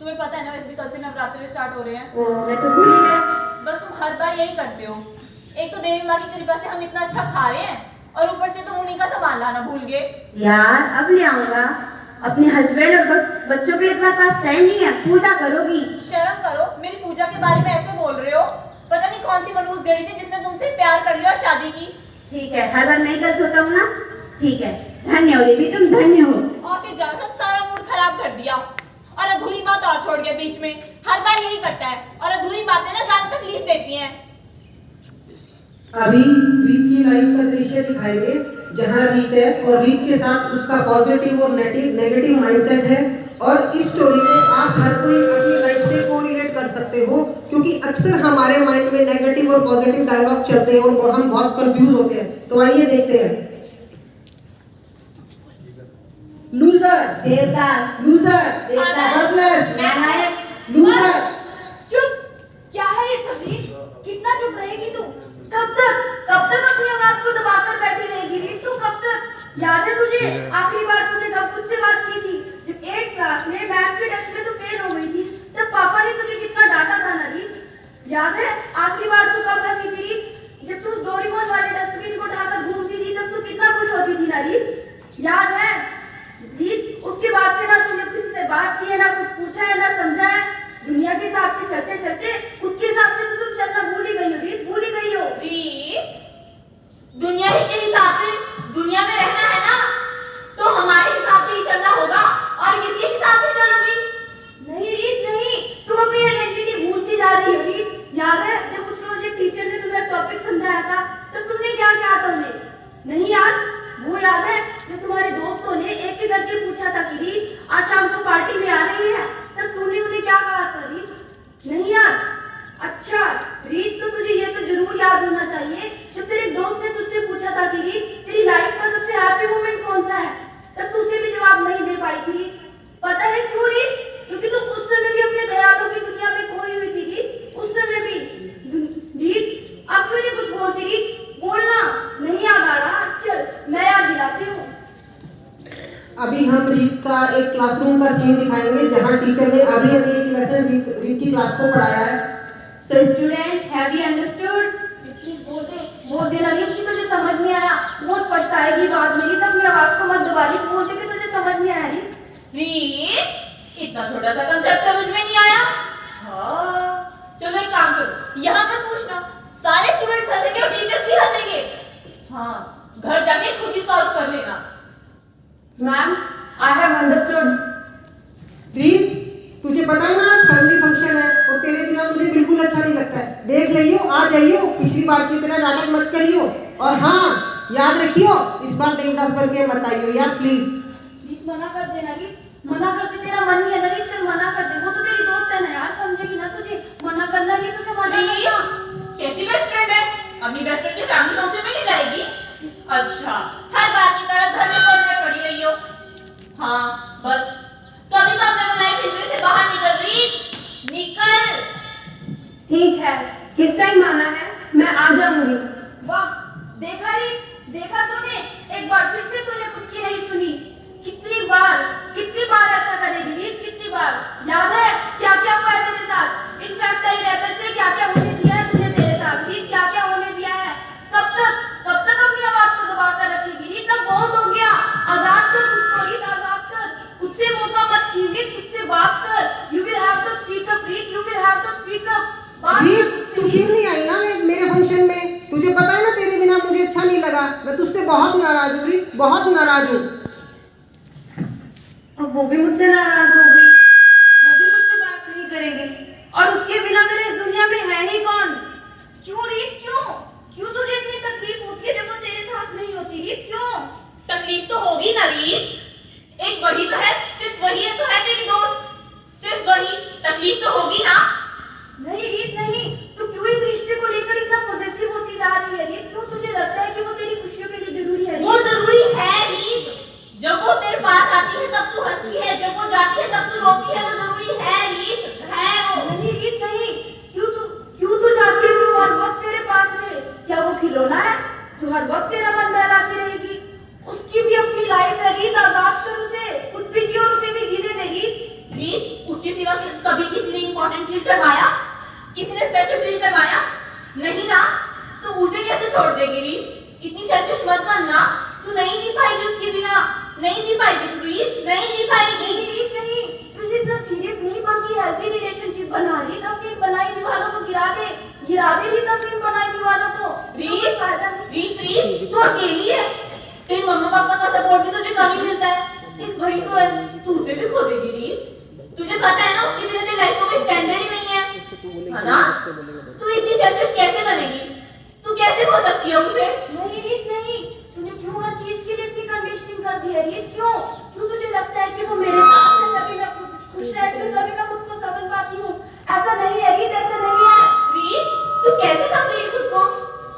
तुम्हें पता है ना वैसे भी कल से नवरात्रि स्टार्ट हो रहे हैं। मैं तो भूल ही गया। बस तुम हर बार यही करते हो। एक तो देवी माँ की कृपा से हम इतना अच्छा खा रहे हैं और ऊपर से तुम उन्हीं का सामान लाना भूल गए। यार अब ले आऊंगा। अपने हस्बैंड और बच्चों के लिए तुम्हारे पास टाइम नहीं है। पूजा करोगी? शर्म करो, मेरी पूजा के बारे में ऐसे बोल रहे हो। पता नहीं कौन सी मनूस गड़ी थी जिसने तुमसे प्यार कर लिया और शादी की। ठीक है, हर बार मैं ही गलत होता हूँ ना। ठीक है, धन्य हो देवी, तुम धन्य हो। ऑफिस जाना था, सारा मूड खराब कर दिया और अधूरी बात और छोड़ गया बीच में। हर बार यही करता है और अधूरी बातें ना ज्यादा तकलीफ देती हैं। अभी रीत की लाइफ का दृश्य दिखाएंगे जहां रीत है और रीत के साथ उसका पॉजिटिव और नेगेटिव माइंडसेट है। और इस स्टोरी में आप हर कोई अपनी लाइफ से कोरिलेट कर सकते हो, क्योंकि अक्सर हमारे माइंड में नेगेटिव और पॉजिटिव डायलॉग चलते हैं और हम बहुत कंफ्यूज होते हैं। तो आइए देखते हैं। लूजर, देवदास, लूजर, देवदास, वर्टलेस, नालायक, लूजर। चुप! क्या है ये सब रीत? कितना चुप रहेगी तू? कब तक अपनी आवाज को दबाकर बैठी रहेगी रीत? तू कब तक? याद है तुझे आखिरी बार तूने जब मुझसे बात की थी, जब 8th क्लास में मैथ के टेस्ट में तू फेल हो गई थी, तब पापा ने तुझे कितना डांटा था ना रीत? याद है आखिरी बार तू कब हंसी थी रीत? जब तू डोरेमोन वाले डस्टबिन को उठाकर घूमती थी तब तू कितना खुश होती थी ना रीत? याद है रीत? उसके बाद से ना तूने किसी से बात की है, ना कुछ पूछा है, ना समझा है। दुनिया के हिसाब से चलते चलते खुद के हिसाब से तो तुम चलना भूल ही गई हो रीत, भूल ही गई हो। रीत, दुनिया ही के हिसाब से दुनिया में रहना है ना, तो हमारे हिसाब से ही चलना होगा। और किसके हिसाब से चलोगी? नहीं रीत नहीं, तुम अपनी आइडेंटिटी भूलती जा रही हो रीत। याद है जब उस रोज एक टीचर ने तुम्हें टॉपिक समझाया था तब तुमने क्या कहा था उन्हें? नहीं याद? वो याद है जब तुम्हारे दोस्तों ने एक एक करके पूछा था कि रीत आज शाम को पार्टी में आ रही है, तब तूने उन्हें क्या कहा था रीत? नहीं याद? अच्छा रीत, तो तुझे ये तो जरूर याद होना चाहिए जब तेरे दोस्त ने तुझसे पूछा था कि रीत तेरी लाइफ का सबसे हैप्पी मोमेंट कौन सा है, तब तू उसे भी जवाब नहीं दे पाई थी। पता है क्यों रीत? क्योंकि तू उस समय भी अपने ख्यालों की दुनिया में खोई हुई थी रीत। उस समय भी रीत, अब क्यों नहीं कुछ बोलती रीत? बोलना। नहीं याद आ रहा? चल मैं याद दिलाती हूँ। अभी हम रीत का एक क्लासरूम का सीन दिखाएंगे जहां टीचर ने अभी अभी एक लेसन रीत की क्लास को पढ़ाया है। So student, have you understood? Please बोल देना रीत कि तुझे समझ नहीं आया। बहुत पछताएगी बाद में रीत, अपनी आवाज को मत दबा रीत, बोल दे कि तुझे समझ नहीं आया रीत। रीत, इतना छोटा सा कंसेप्ट समझ में नहीं आया? हाँ, चलो एक काम करो, यहाँ पर पूछना, सारे स्टूडेंट्स हंसेंगे और टीचर्स भी हंसेंगे। हाँ, घर जाके खुद ही सॉल्व कर लेना। Ma'am, I have understood. रीत, तुझे पता है ना आज फैमिली फंक्शन है और तेरे बिना मुझे बिल्कुल अच्छा नहीं लगता है। देख लियो, आ जाइयो, पिछली बार की तरह नाटक मत करियो। और हाँ, याद रखियो इस बार देवदास बन के मत आइयो यार, प्लीज। रीत मना कर देना रीत, मना करते तेरा मन नहीं है ना रीत, चल मना कर दे। वो तो तेरी दोस्त है ना यार, समझेगी ना तुझे। मना करना रीत, उसे मना करना। कैसी बेस्ट फ्रेंड है? अपनी बेस्ट फ्रेंड के फैमिली फंक्शन में ले जाएगी? अच्छा, हर बार की तरह घर में कोने में पड़ी रही हो। हाँ, बस कभी तो अपने बनाए पिंजरे से बाहर निकल रीत, निकल। ठीक है, किस टाइम आना है? मैं आ जाऊंगी। वाह, देखा रीत, देखा तूने? एक बार फिर से तूने खुद की नहीं सुनी। कितनी बार ऐसा करेगी रीत, कितनी बार? याद है क्या क्या हुआ है तेरे साथ? इनफैक्ट तेरी रहते से क्या क्या होने दिया है तूने तेरे साथ रीत, क्या क्या होने दिया है? कब तक अपनी आवाज को दबा कर रखेगी रीत? तब बहुत हो गया। आजाद कर खुद को रीत, आजाद कर खुद से। मौका मत छीन रीत, खुद से बात कर। You will have to speak up Reet, you will have to speak up. Reet, तू फिर नहीं आई ना मेरे फंक्शन में। तुझे पता है ना तेरे बिना मुझे अच्छा नहीं लगा। मैं तुझसे बहुत नाराज हूँ रीत, बहुत नाराज हूँ। और वो भी मुझसे नाराज हो गई, वो भी मुझसे बात नहीं करेगी। और उसके बिना मेरे इस दुनिया में है ही कौन? क्यों रीत, क्यों तुझे इतनी तकलीफ होती है जब वो तेरे साथ नहीं होती रीत? क्यों? तकलीफ तो होगी ना रीत, एक वही तो है, सिर्फ वही है तो है तेरी दोस्त, सिर्फ वही। तकलीफ तो होगी ना? नहीं रीत नहीं, तू क्यों इस रिश्ते को लेकर इतना पॉसेसिव होती जा रही है रीत? क्यों तुझे लगता है कि वो तेरी खुशियों के लिए जरूरी है? वो जरूरी है रीत। जब वो तेरे पास आती है तब तू हंसती है, जब वो जाती है तब तू रोती है। वो जरूरी है रीत, है वो। नहीं रीत नहीं, क्यों तू चाहती है कि वो हर वक्त तेरे पास रहे? क्या वो खिलौना है जो हर वक्त तेरा मन बहलाती रहेगी? उसकी भी अपनी लाइफ है रीत, आजाद कर उसे, खुद भी जी और उसे भी जीने देगी। रीत, उसके सिवा कभी किसी ने इंपॉर्टेंट फील करवाया? किसी ने स्पेशल फील करवाया? नहीं ना, तो उसे कैसे छोड़ देगी रीत? इतनी सेल्फिश मत बनना, तू नहीं जी पाएगी उसके बिना, नहीं जी पाएगी तू रीत, नहीं जी पाएगी। नहीं रीत नहीं, तू इतना सीरियस नहीं बन कि हेल्दी रिलेशनशिप बना ली, तब फिर बनाई दीवारों को गिरा दे रीत, तब फिर बनाई दीवारों को। रीत तू अकेली है, तेरे मम्मा पापा का सपोर्ट भी तुझे कम ही मिलता है, एक वही तो है, तू उसे भी खो देगी रीत। तुझे पता है ना उसके बिना तेरी लाइफ का कोई स्टैंडर्ड ही नहीं है ना? तू इतनी सेल्फिश कैसे बनेगी? तू कैसे खो सकती है उसे? नहीं रीत नहीं, तूने क्यों हर चीज के लिए इतनी कंडीशनिंग कर दी है रीत? क्यों तुझे लगता है कि वो मेरे पास है तभी मैं खुश रहती हूँ, तभी मैं खुद को समझ पाती हूँ? ऐसा नहीं है रीत, ऐसा नहीं है। रीत, तू कैसे समझेगी खुद को?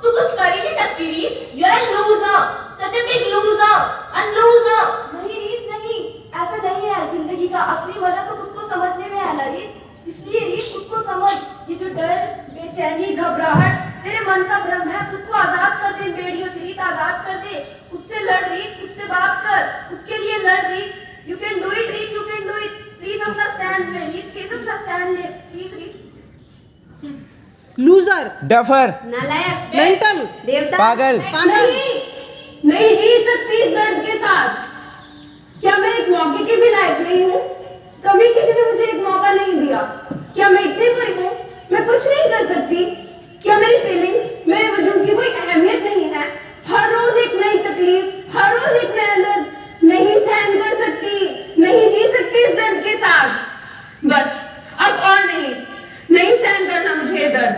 तू कुछ कर ही नहीं सकती रीत। You're a loser, such a big loser, a loser. नहीं रीत नहीं, ऐसा नहीं है। जिंदगी का असली मजा तो खुद को समझने में है ना रीत। इसलिए रीत खुद को समझ, ये जो डर, बेचैनी, घबराहट तेरे मन का भ्रम है, खुद को आजाद कर दे इन बेड़ियों से रीत, आजाद कर दे। खुद से लड़ रीत, खुद से बात कर, खुद के लिए लड़ रीत। You can do it रीत, you can do it. Please अपना स्टैंड ले रीत, प्लीज अपना स्टैंड ले प्लीज रीत। लूजर, डफर, नालायक, मेंटल, देवता, पागल। पागल। नहीं जी सकती इस दर्द के साथ। क्या मैं एक मौके के भी लायक नहीं हूँ? कभी किसी ने मुझे एक मौका नहीं दिया। क्या मैं इतनी बुरी हूँ? मैं कुछ नहीं कर सकती? क्या मेरी फीलिंग्स, मेरे वजूद की कोई अहमियत नहीं है? हर रोज एक नई तकलीफ, हर रोज एक नया दर्द। नहीं सहन कर सकती, नहीं जी सकती इस दर्द के साथ। बस अब और नहीं सहन करना मुझे ये दर्द।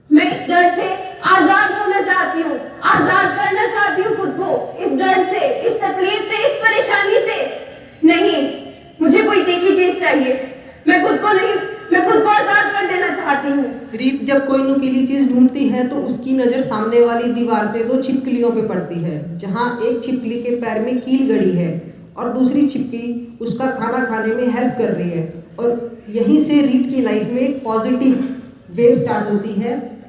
मैं इस दर्द से आजाद होना चाहती हूँ, आजाद करना चाहती हूँ खुद को इस दर्द से, इस तकलीफ से, इस परेशानी से। नहीं, मुझे कोई तीखी चीज चाहिए। मैं खुद को आजाद कर देना चाहती हूँ। रीत जब कोई नुकीली चीज ढूंढती है तो उसकी नजर सामने वाली दीवार पे 2 छिपकलियों पे पड़ती है, जहाँ एक छिपकली के पैर में कील गड़ी है और दूसरी छिपकली उसका खाना खाने में हेल्प कर रही है। और यहीं से रीत की लाइफ में एक पॉजिटिव वेव स्टार्ट होती है,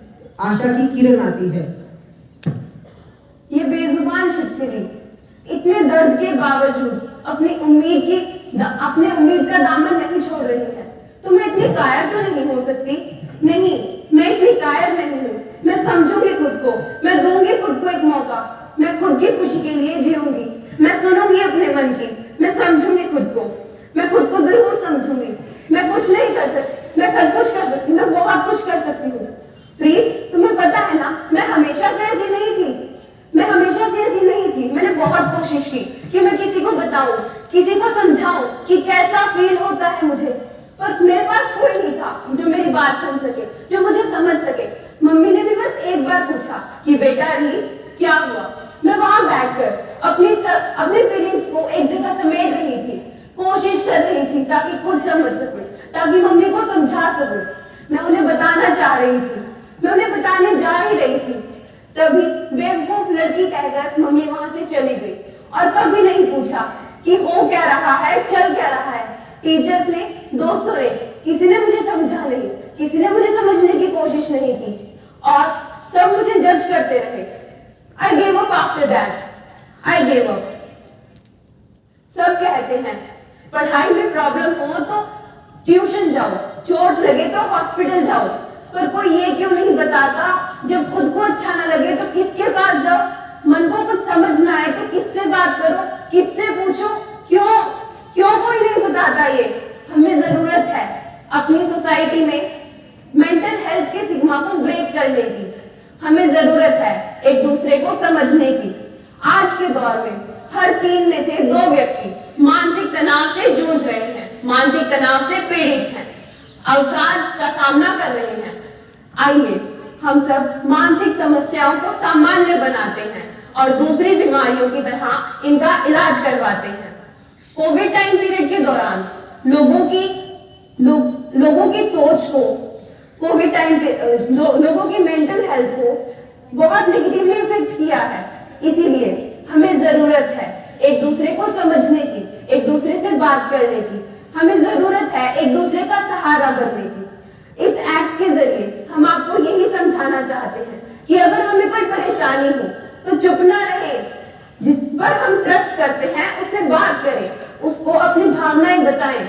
आशा की किरण आती है। ये बेजुबान छिपकली इतने दर्द के बावजूद अपनी उम्मीद का दामन नहीं छोड़ रही है। तो मैं इतनी कायर तो नहीं हो सकती? नहीं, मैं इतनी कायर नहीं हूँ। मैं समझूंगी खुद को, मैं दूंगी खुद को एक मौका। मैं खुद की खुशी के लिए जीऊंगी, मैं सुनूंगी अपने मन की, मैं समझूंगी खुद को, मैं खुद को जरूर समझूंगी। मैं कुछ नहीं कर सकती, मैं सब कुछ कर सकती, मैं बहुत कुछ कर सकती हूँ। रीत, तुम्हें पता है ना, मैं हमेशा से ऐसी नहीं थी। मैंने बहुत कोशिश की कि मैं किसी को बताऊं, किसी को समझाऊं कि कैसा फील होता है मुझे, पर मेरे पास कोई नहीं था जो मेरी बात सुन सके, जो मुझे समझ सके। मम्मी ने भी बस एक बार पूछा कि बेटा रीत क्या हुआ। मैं वहां बैठकर अपनी फीलिंग्स को एक जगह समेट रही थी, कोशिश कर रही थी ताकि खुद समझ सकूं, ताकि मम्मी को समझा सकूं। मैं उन्हें बताना चाह रही थी, मैं उन्हें बताने जा ही रही थी, तभी बेवकूफ लड़की कहकर मम्मी वहां से चली गई और कभी नहीं पूछा कि हो क्या रहा है, चल क्या रहा है। टीचर्स ने, दोस्तों ने, किसी ने मुझे समझा नहीं, किसी ने मुझे समझने की कोशिश नहीं की और सब मुझे जज करते रहे। I gave up after that. I gave up. सब कहते हैं पढ़ाई में प्रॉब्लम हो तो ट्यूशन जाओ, चोट लगे तो हॉस्पिटल जाओ, पर कोई ये क्यों नहीं बताता जब खुद को अच्छा ना लगे तो किसके पास जाओ, मन को कुछ समझ ना आए तो किससे बात करो, किससे पूछो। क्यों कोई नहीं बताता ये? हमें जरूरत है अपनी सोसाइटी में मेंटल हेल्थ के सिग्मा को ब्रेक करने की। हमें जरूरत है एक दूसरे को समझने की। आज के दौर में हर 3 में से 2 व्यक्ति मानसिक तनाव से जूझ रहे हैं, मानसिक तनाव से पीड़ित हैं, अवसाद का सामना कर रहे हैं। आइए हम सब मानसिक समस्याओं को सामान्य बनाते हैं और दूसरी बीमारियों की तरह इनका इलाज करवाते हैं। कोविड टाइम पीरियड के दौरान लोगों की सोच को, कोविड टाइम पे लोगों की मेंटल हेल्थ को बहुत नेगेटिवली इफेक्ट किया है। इसीलिए हमें जरूरत है एक दूसरे को समझने की, एक दूसरे से बात करने की। हमें जरूरत है एक दूसरे का सहारा बनने की। इस एक्ट के जरिए हम आपको यही समझाना चाहते हैं कि अगर हमें कोई परेशानी हो तो चुप ना रहे, जिस पर हम ट्रस्ट करते हैं उससे बात करें, उसको अपनी भावनाएं बताएं,